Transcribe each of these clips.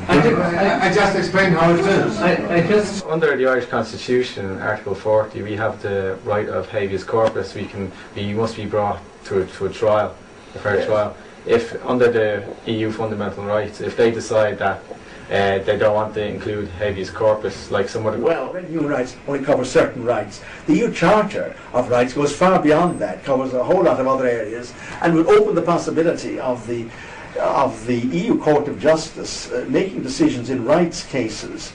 I just explained how it is. Under the Irish Constitution, Article 40, we have the right of habeas corpus. We must be brought to a trial, a fair trial. If under the EU fundamental rights, if they decide that they don't want to include habeas corpus, like some other... Well, human rights only covers certain rights. The EU Charter of Rights goes far beyond that, covers a whole lot of other areas, and would open the possibility of the EU Court of Justice making decisions in rights cases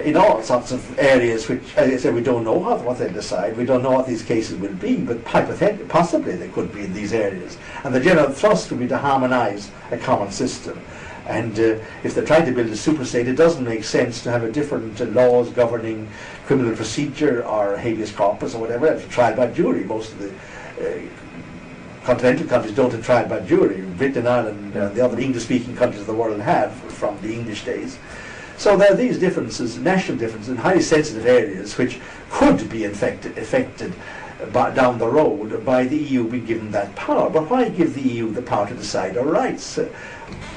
in all sorts of areas which, as I say, we don't know what they decide. We don't know what these cases will be, but hypothetically, possibly they could be in these areas. And the general thrust would be to harmonise a common system. And if they're trying to build a super-state, it doesn't make sense to have a different laws governing criminal procedure or habeas corpus or whatever else. Trial by jury. Most of the continental countries don't have trial by jury. Britain, Ireland, and the other English-speaking countries of the world have from the English days. So there are these differences, national differences, in highly sensitive areas which could be affected down the road by the EU being given that power. But why give the EU the power to decide our rights?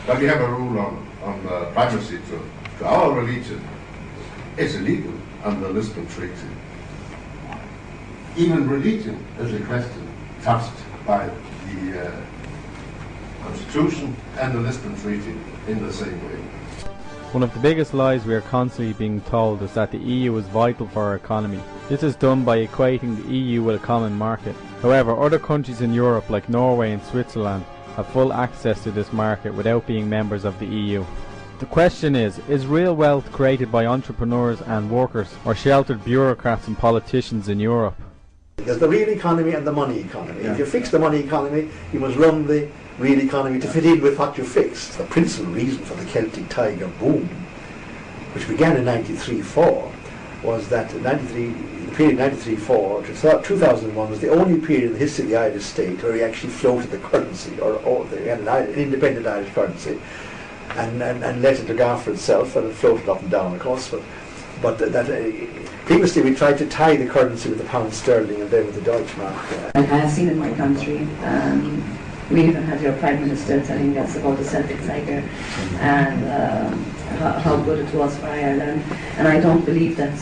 But we have a rule on privacy to our religion. It's illegal under the Lisbon Treaty. Even religion is a question touched by the Constitution and the Lisbon Treaty in the same way. One of the biggest lies we are constantly being told is that the EU is vital for our economy. This is done by equating the EU with a common market. However, other countries in Europe like Norway and Switzerland have full access to this market without being members of the EU. The question is real wealth created by entrepreneurs and workers or sheltered bureaucrats and politicians in Europe? There's the real economy and the money economy. If you fix the money economy, you must run the real economy to fit in with what you fixed. The principal reason for the Celtic Tiger boom, which began in 93-4, was that the period 93-4 to 2001 was the only period in the history of the Irish state where we actually floated the currency, or they had an independent Irish currency, and let it look after itself, and it floated up and down, of course. But previously we tried to tie the currency with the pound sterling and then with the Deutschmark. I have seen in my country, we even had your Prime Minister telling us about the Celtic Tiger and how good it was for Ireland. And I don't believe that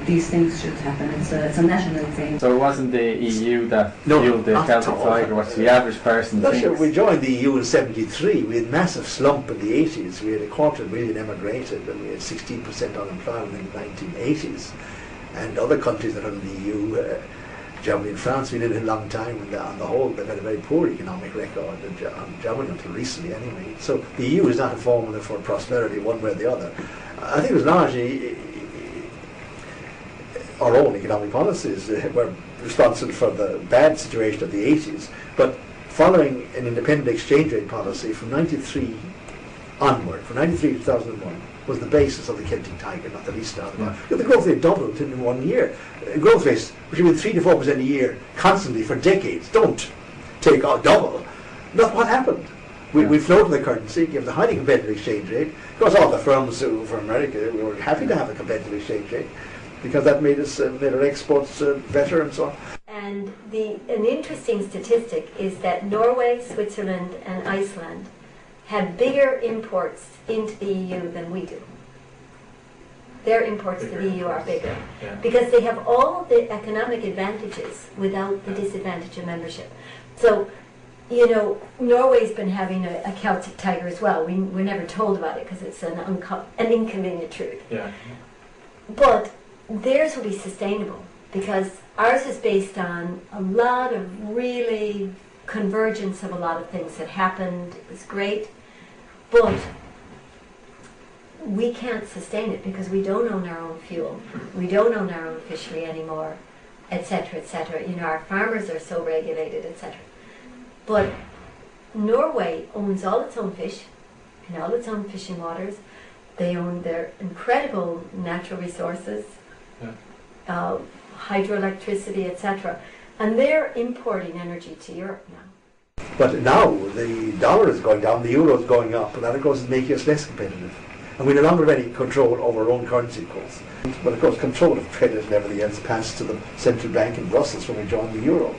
these things should happen. It's a national thing. So it wasn't the EU that fueled the Celtic Tiger, what the average person thinks? Sure. We joined the EU in '73. We had a massive slump in the 80s. We had 250,000 emigrated and we had 16% unemployment in the 1980s. And other countries that are in the EU, Germany and France, we did it a long time, and on the whole they've had a very poor economic record, Germany until recently anyway. So the EU is not a formula for prosperity one way or the other. I think it was largely our own economic policies were responsible for the bad situation of the 80s, but following an independent exchange rate policy from 93 onward, from 93 to 2001, was the basis of the Celtic Tiger, not the least doubt about it. The growth rate doubled in 1 year. Growth rates, which have been 3 to 4% a year, constantly for decades, don't take out double. Not what happened. We floated the currency, gave the highly competitive exchange rate. Of course, all the firms from America, we were happy to have a competitive exchange rate because that made our exports better and so on. And an interesting statistic is that Norway, Switzerland, and Iceland have bigger imports into the EU than we do. Their imports to the EU are bigger because they have all the economic advantages without the disadvantage of membership. So, you know, Norway's been having a Celtic Tiger as well. We're never told about it because it's an inconvenient truth. But theirs will be sustainable because ours is based on a lot of really convergence of a lot of things that happened. It was great, but we can't sustain it because we don't own our own fuel, we don't own our own fishery anymore, etc., etc. You know, our farmers are so regulated, etc. But Norway owns all its own fish and all its own fishing waters. They own their incredible natural resources, hydroelectricity, etc. And they're importing energy to Europe now. But now the dollar is going down, the euro is going up, and that of course is making us less competitive. And we no longer have any control over our own currency course. But of course control of credit and everything else passed to the central bank in Brussels when we joined the euro.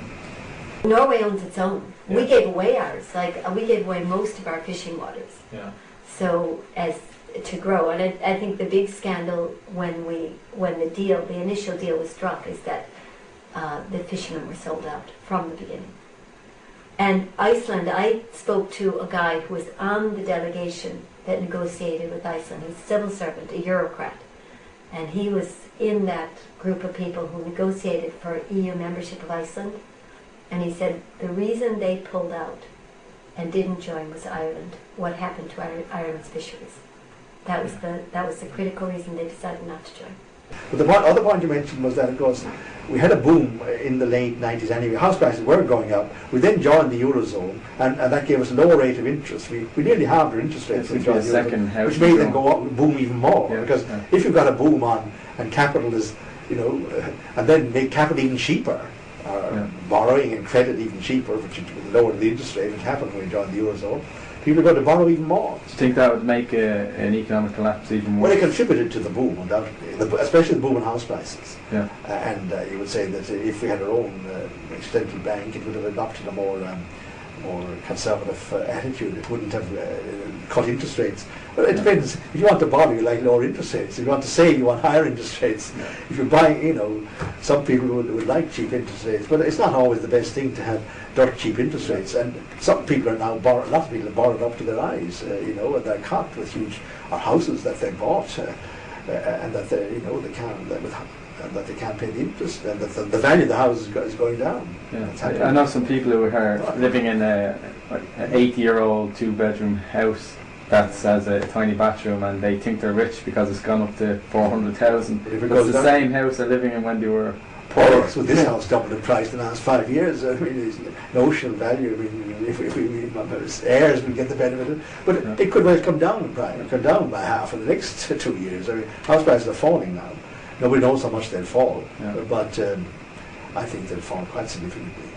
Norway owns its own. We gave away ours, like we gave away most of our fishing waters. So as to grow. And I think the big scandal when the initial deal was struck is that the fishermen were sold out from the beginning. And Iceland, I spoke to a guy who was on the delegation that negotiated with Iceland. He's a civil servant, a bureaucrat. And he was in that group of people who negotiated for EU membership of Iceland. And he said the reason they pulled out and didn't join was Ireland. What happened to Ireland's fisheries? That was the critical reason they decided not to join. But the other point you mentioned was that, of course, we had a boom in the late 90s anyway. House prices were going up. We then joined the Eurozone, and that gave us a lower rate of interest. We nearly halved our interest rates, Which made them go up and boom even more. Yeah, because if you've got a boom on, and capital is, and then make capital even cheaper, borrowing and credit even cheaper, which lowered the interest rate, which happened when we joined the Eurozone, people are going to borrow even more. Do you think that would make an economic collapse even more? Well, it contributed to the boom, undoubtedly, especially the boom in house prices. Yeah. And you would say that if we had our own central bank, it would have adopted a more conservative attitude. It wouldn't have cut interest rates. But it depends. If you want to borrow, you like lower interest rates. If you want to save, you want higher interest rates. If you're buying, some people would like cheap interest rates, but it's not always the best thing to have dirt cheap interest rates. And some people are now a lot of people are borrowed up to their eyes, and they're caught with huge houses that they bought, and that that they can't pay the interest, and that the value of the house is going down. Yeah. I know some people who are living in an 80-year-old 2-bedroom house that has a tiny bathroom, and they think they're rich because it's gone up to 400,000. It's the same house they're living in when they were poor. Oh, so this house doubled in price in the last 5 years. I mean, it's notional value. I mean, if we heirs will get the benefit of it, but it could well come down in price. Come down by half in the next 2 years. I mean, house prices are falling now. Nobody knows how much they'll fall, but I think they'll fall quite significantly.